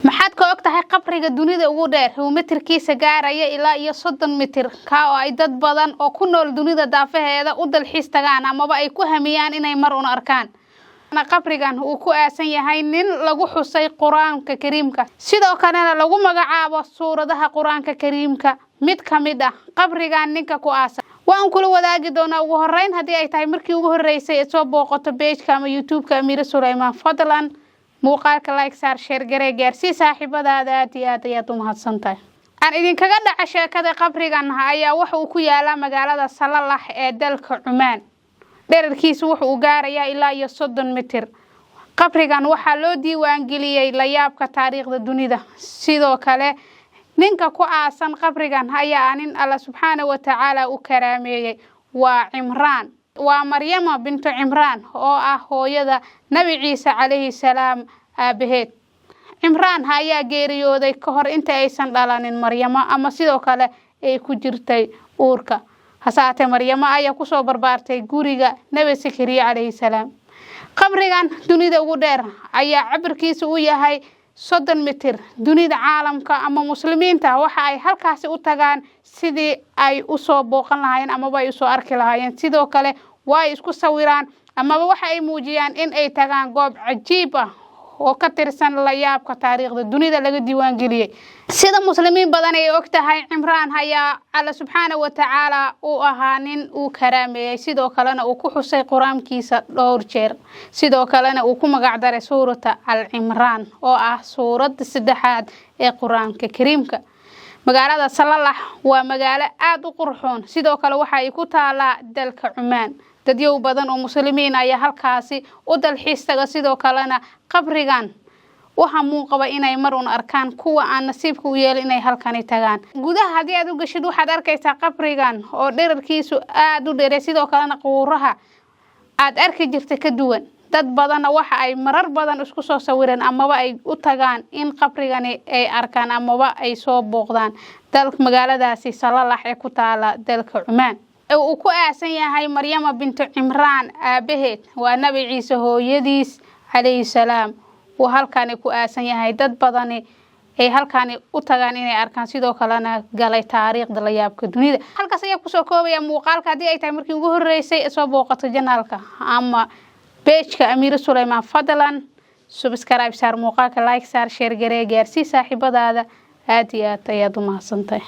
maxaad ka og tahay qabriga dunida ugu dheer uu mitirkiisa gaaraya ilaa iyo 30 mitir ka oo ay dad badan oo ku nool dunida daafaheeda u dalxiis tagaan amaba ay ku hamiyaan inay mar un arkaan qabrigan uu ku aasan yahay nin lagu xusay quraanka kariimka sidoo kalena lagu magacaabo suuradaha quraanka kariimka mid kamid ah qabrigan ninka ku aasan waan kula wadaagi doonaa ugu horeyn hadii ay tahay markii ugu horeysay ee soo booqato page-ka ama YouTube-ka Amira Suleymaan fadlan muuqaalka like saar share garee gaarsii saaxiibadaada aad iyo aad ayaad u mahadsantahay aan idinkaga dhaca sheekada qabrigan ayaa waxa uu ku yaalaa magaalada Salalah ee dalka Cumaan dhererkiisu wuxuu gaarayaa ilaa iyo 30 mitir qabrigan waxa loo diiwaan geliyay la yaabka taariikhda dunida sidoo kale ninka ku aasan qabrigan ayaa nin Allah subhanahu wa ta'ala u karaameeyay waa Imraan waa Maryama bintu Imraan oo ah hooyada Nabi Ciise alayhi salaam aabaheed Imraan ayaa geeriyooday ka hor inta aysan dhalanin Maryama ama sidoo kale ay ku jirtay uurka hasaate Maryama ayaa ku soo barbaartay guriga Nabi Zakariya alayhi salaam qabrigan dunida ugu dheer ayaa cabirkiisu u yahay 30 mitir dunida caalamka ama muslimiinta waxa ay halkaas u tagaan sidii ay u soo booqan lahaayeen ama ay u soo arki lahaayeen sidoo kale way isku sawiraan ama waxa ay muujiyaan in ay tagaan goob cajiib ah oo ka tirsan la yaabka taariikhda dunida laga diiwaan geliyay sida muslimiin badan ay og tahay Imraan ayaa Allah subhanahu wa ta'ala uu ahaa nin uu karaameeyay sidoo kalena uu ku xusay quraankiisa dhowr jeer sidoo kalena uu ku magac daray suurata al-Imraan oo ah suurada saddexaad ee quraanka kariimka magaalada Salalah waa magaalo aad u qurxoon sidoo kale waxa ay ku taalaa dalka Cumaan dadyow badan oo muslimiin ayaa halkaasi u dalxiis taga sidoo kalena qabrigan waxa muuqaba inay mar un arkaan kuwa aan nasiibka u yeelin inay halkan tagaan gudaha hadii aad u gashid waxaad arkaysaa qabrigan oo dhererkiisu aad u dheer sidoo kalena quuraha aad arki jirtay ka duwan dad badan waxa ay marar badan isku soo sawireen ama ay u tagaan in qabrigani ay arkaan ama ay soo booqdaan dalka magaaladaasi Salalah ee ku taala dalka Cumaan uu ku aasan yahay Maryama bintu Imraan aabaheed waa Nabi Ciise hooyadiis alayhi salaam oo halkaan ku aasan yahay dad badan ay halkaan u tagaan inay arkaan sidoo kalena galay taariikhda la yaabka dunida halkaas ayaa ku soo koobaya muuqaalka hadii ay tahay markii ugu horeysay soo booqato janaalka ama page-ka Amira Suleymaan fadlan subscribe saar muuqaalka like saar share garee gaarsii saaxiibadaada aad iyo aad ayaad u mahadsantahay